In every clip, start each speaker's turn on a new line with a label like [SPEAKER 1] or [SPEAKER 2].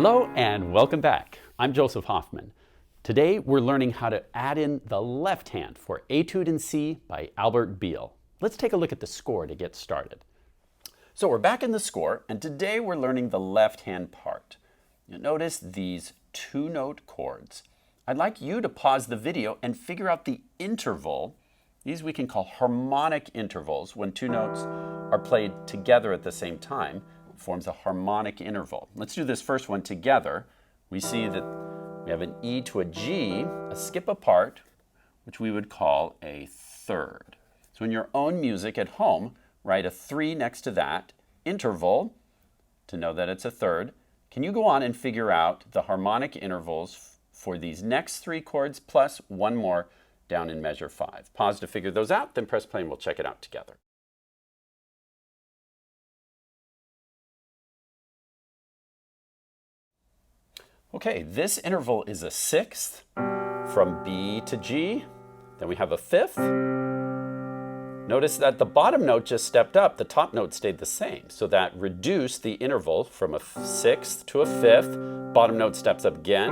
[SPEAKER 1] Hello and welcome back. I'm Joseph Hoffman. Today we're learning how to add in the left hand for Etude in C by Albert Biehl. Let's take a look at the score to get started. So we're back in the score, and today we're learning the left hand part. You'll notice these two-note chords. I'd like you to pause the video and figure out the interval. These we can call harmonic intervals. When two notes are played together at the same time, forms a harmonic interval. Let's do this first one together. We see that we have an E to a G, a skip apart, which we would call a third. So in your own music at home, write a 3 next to that interval to know that it's a third. Can you go on and figure out the harmonic intervals for these next 3 chords plus one more down in measure 5? Pause to figure those out, then press play and we'll check it out together. Okay, this interval is a sixth from B to G. Then we have a fifth. Notice that the bottom note just stepped up, the top note stayed the same. So that reduced the interval from a sixth to a fifth. Bottom note steps up again,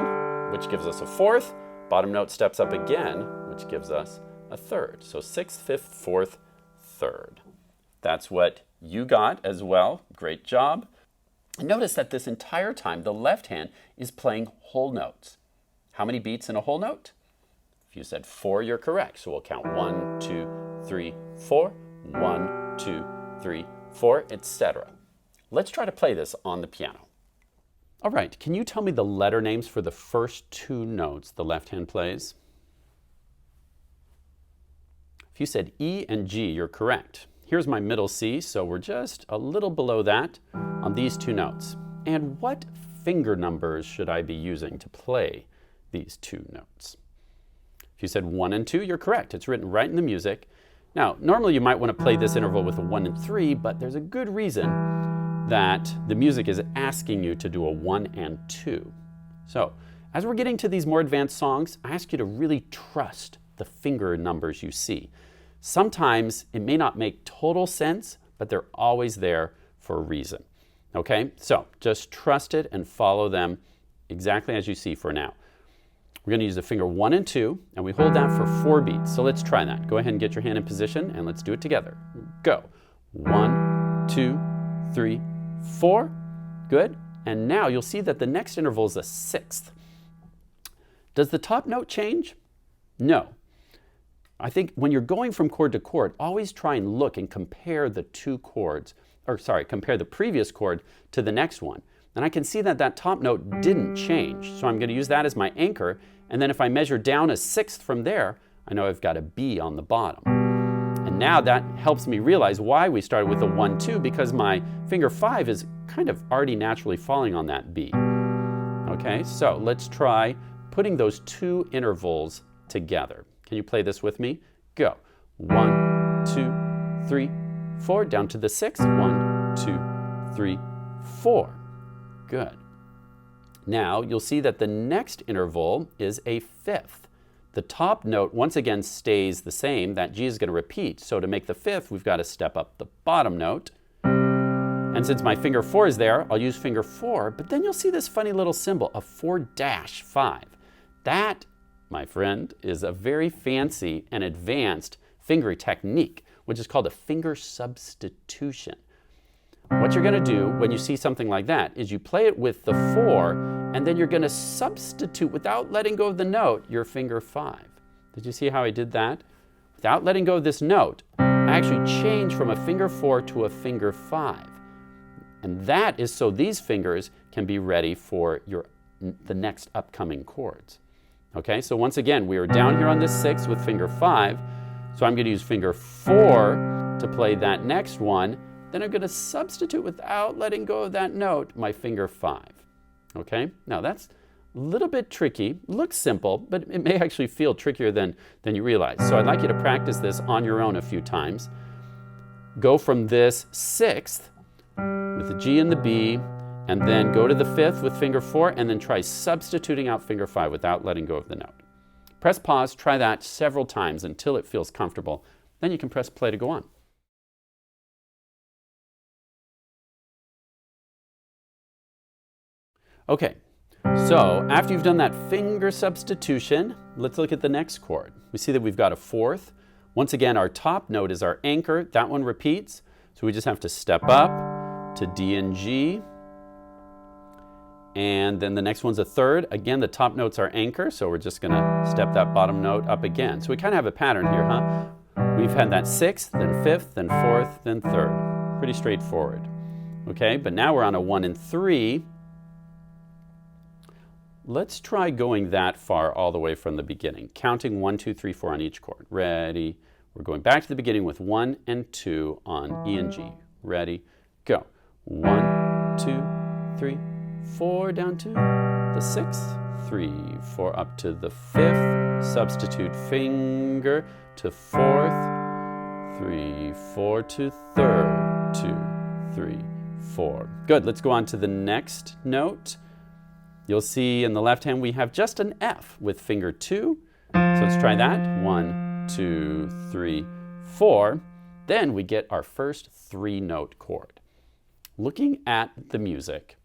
[SPEAKER 1] which gives us a fourth. Bottom note steps up again, which gives us a third. So sixth, fifth, fourth, third. That's what you got as well. Great job. Notice that this entire time, the left hand is playing whole notes. How many beats in a whole note? If you said 4, you're correct. So we'll count 1, 2, 3, 4, 1, 2, 3, 4, etc. Let's try to play this on the piano. All right, can you tell me the letter names for the first 2 notes the left hand plays? If you said E and G, you're correct. Here's my middle C, so we're just a little below that on these 2 notes. And what finger numbers should I be using to play these 2 notes? If you said 1 and 2, you're correct. It's written right in the music. Now, normally you might want to play this interval with a 1 and 3, but there's a good reason that the music is asking you to do a 1 and 2. So, as we're getting to these more advanced songs, I ask you to really trust the finger numbers you see. Sometimes it may not make total sense, but they're always there for a reason. Okay, so just trust it and follow them exactly as you see for now. We're going to use the finger 1 and 2, and we hold that for 4 beats. So let's try that. Go ahead and get your hand in position, and let's do it together. Go. 1, 2, 3, 4. Good. And now you'll see that the next interval is a sixth. Does the top note change? No. I think when you're going from chord to chord, always try and look and compare the 2 chords, compare the previous chord to the next one. And I can see that that top note didn't change. So I'm going to use that as my anchor. And then if I measure down a sixth from there, I know I've got a B on the bottom. And now that helps me realize why we started with a 1, 2, because my finger 5 is kind of already naturally falling on that B. Okay, so let's try putting those 2 intervals together. Can you play this with me? Go. 1, 2, 3, 4. Down to the sixth. 1, 2, 3, 4. Good. Now you'll see that the next interval is a fifth. The top note once again stays the same. That G is going to repeat. So to make the fifth, we've got to step up the bottom note. And since my finger 4 is there, I'll use finger 4. But then you'll see this funny little symbol, a 4-5. That, my friend, is a very fancy and advanced fingering technique, which is called a finger substitution. What you're going to do when you see something like that is you play it with the 4, and then you're going to substitute, without letting go of the note, your finger 5. Did you see how I did that? Without letting go of this note, I actually changed from a finger 4 to a finger 5. And that is so these fingers can be ready for the next upcoming chords. Okay, so once again, we are down here on this 6 with finger 5. So I'm going to use finger 4 to play that next one. Then I'm going to substitute, without letting go of that note, my finger 5. Okay, now that's a little bit tricky. Looks simple, but it may actually feel trickier than you realize. So I'd like you to practice this on your own a few times. Go from this sixth with the G and the B, and then go to the fifth with finger 4, and then try substituting out finger 5 without letting go of the note. Press pause, try that several times until it feels comfortable. Then you can press play to go on. Okay, so after you've done that finger substitution, let's look at the next chord. We see that we've got a fourth. Once again, our top note is our anchor. That one repeats. So we just have to step up to D and G. And then the next one's a third. Again, the top note's our anchor, so we're just going to step that bottom note up again. So we kind of have a pattern here, huh? We've had that sixth, then fifth, then fourth, then third. Pretty straightforward. Okay, but now we're on a 1 and 3. Let's try going that far all the way from the beginning, counting 1, 2, 3, 4 on each chord. Ready? We're going back to the beginning with 1 and 2 on E and G. Ready? Go. 1, 2, 3, 4 down to the 6th, 3, 4 up to the 5th, substitute finger to 4th, 3, 4 to 3rd, 2, 3, 4. Good, let's go on to the next note. You'll see in the left hand we have just an F with finger 2. So let's try that. 1, 2, 3, 4. Then we get our first 3-note chord. Looking at the music,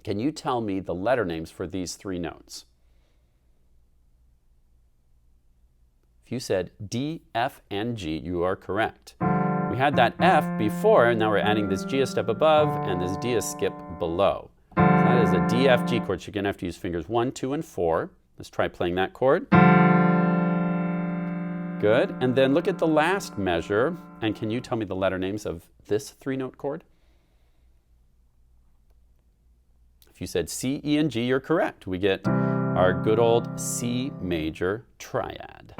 [SPEAKER 1] can you tell me the letter names for these 3 notes? If you said D, F, and G, you are correct. We had that F before, and now we're adding this G a step above and this D a skip below. So that is a D, F, G chord. So you're going to have to use fingers 1, 2, and 4. Let's try playing that chord. Good. And then look at the last measure. And can you tell me the letter names of this 3-note chord? If you said C, E, and G, you're correct. We get our good old C major triad.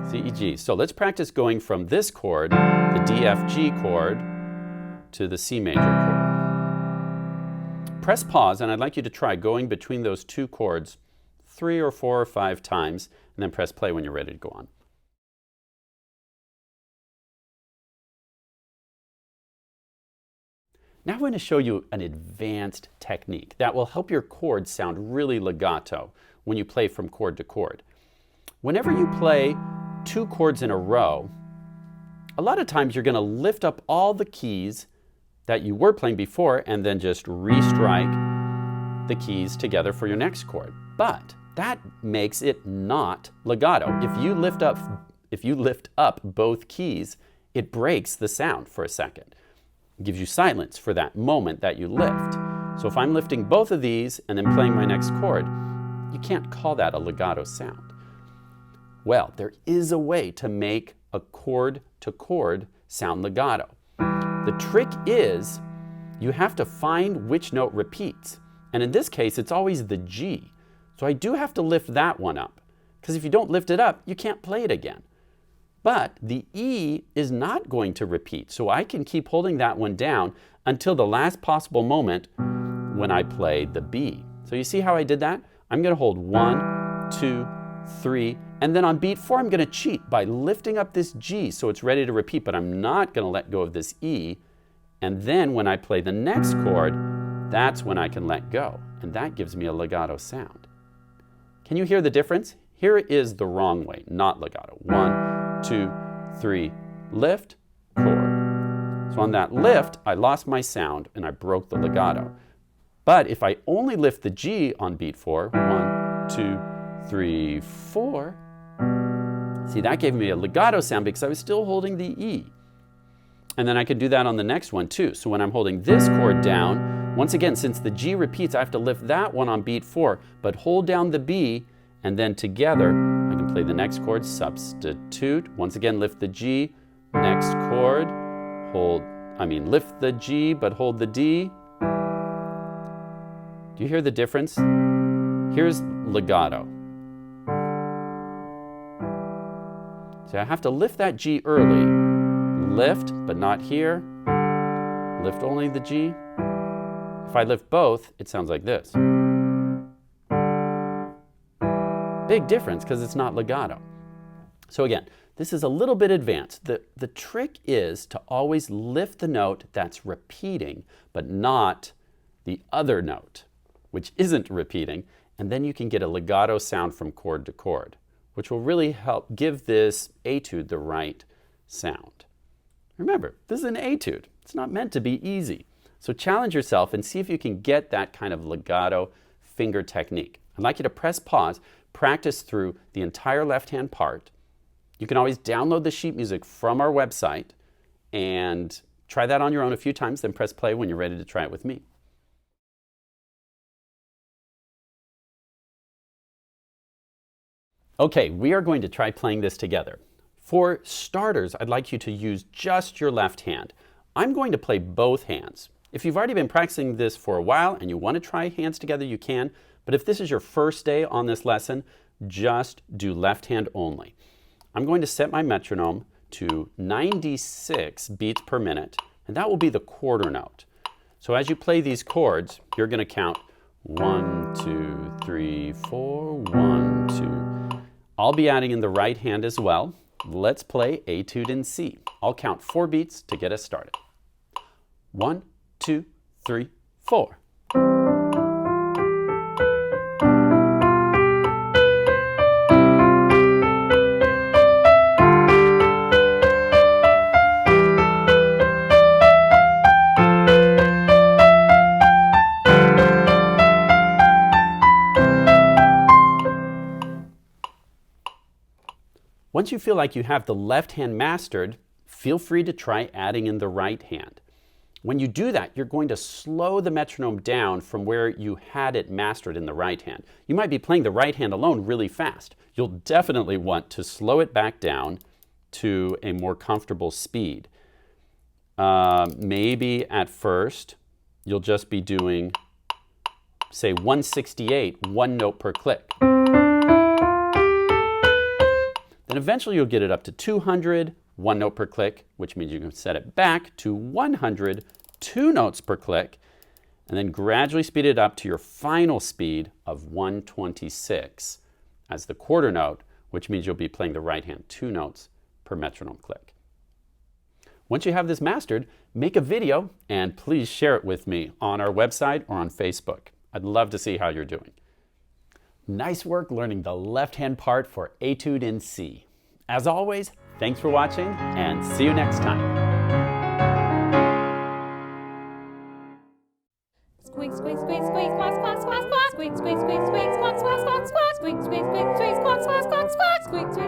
[SPEAKER 1] C, E, G. So let's practice going from this chord, the D, F, G chord, to the C major chord. Press pause, and I'd like you to try going between those 2 chords 3 or 4 or 5 times, and then press play when you're ready to go on. Now I'm going to show you an advanced technique that will help your chords sound really legato when you play from chord to chord. Whenever you play 2 chords in a row, a lot of times you're going to lift up all the keys that you were playing before and then just restrike the keys together for your next chord. But that makes it not legato. If you lift up both keys, it breaks the sound for a second. It gives you silence for that moment that you lift. So if I'm lifting both of these and then playing my next chord, you can't call that a legato sound. Well, there is a way to make a chord to chord sound legato. The trick is you have to find which note repeats. And in this case, it's always the G. So I do have to lift that one up, because if you don't lift it up, you can't play it again. But the E is not going to repeat, so I can keep holding that one down until the last possible moment when I play the B. So you see how I did that? I'm going to hold 1, 2, 3, and then on beat 4, I'm going to cheat by lifting up this G so it's ready to repeat, but I'm not going to let go of this E. And then when I play the next chord, that's when I can let go, and that gives me a legato sound. Can you hear the difference? Here is the wrong way, not legato. 1, 2, 3, lift, chord. So on that lift, I lost my sound and I broke the legato. But if I only lift the G on beat 4, 1, 2, 3, 4, see, that gave me a legato sound because I was still holding the E. And then I could do that on the next one too. So when I'm holding this chord down, once again, since the G repeats, I have to lift that one on beat 4, but hold down the B, and then together I can play the next chord, substitute. Once again, lift the G, next chord, lift the G, but hold the D. Do you hear the difference? Here's legato. So I have to lift that G early. Lift, but not here. Lift only the G. If I lift both, it sounds like this. Big difference because it's not legato. So again, this is a little bit advanced. The trick is to always lift the note that's repeating, but not the other note, which isn't repeating, and then you can get a legato sound from chord to chord, which will really help give this etude the right sound. Remember, this is an etude. It's not meant to be easy. So challenge yourself and see if you can get that kind of legato finger technique. I'd like you to press pause, practice through the entire left-hand part. You can always download the sheet music from our website and try that on your own a few times, then press play when you're ready to try it with me. Okay, we are going to try playing this together. For starters, I'd like you to use just your left hand. I'm going to play both hands. If you've already been practicing this for a while and you want to try hands together, you can. But if this is your first day on this lesson, just do left hand only. I'm going to set my metronome to 96 beats per minute, and that will be the quarter note. So as you play these chords, you're going to count 1, 2, 3, 4, 1, 2. I'll be adding in the right hand as well. Let's play Etude in C. I'll count 4 beats to get us started. 1, 2, 3, 4. Once you feel like you have the left hand mastered, feel free to try adding in the right hand. When you do that, you're going to slow the metronome down from where you had it mastered in the right hand. You might be playing the right hand alone really fast. You'll definitely want to slow it back down to a more comfortable speed. Maybe at first, you'll just be doing, say, 168, 1 note per click. Then eventually you'll get it up to 200, 1 note per click, which means you can set it back to 100, 2 notes per click, and then gradually speed it up to your final speed of 126 as the quarter note, which means you'll be playing the right hand 2 notes per metronome click. Once you have this mastered, make a video and please share it with me on our website or on Facebook. I'd love to see how you're doing. Nice work learning the left-hand part for Etude in C. As always, thanks for watching and see you next time.
[SPEAKER 2] Squeak, squeak, squeak, squeak, squawk, squawk, squawk, squawk. Squeak, squeak, squeak, squeak, squawk, squawk, squawk, squawk. Squeak, squeak, squeak, squeak, squawk, squawk, squawk, squawk. Squeak, squeak.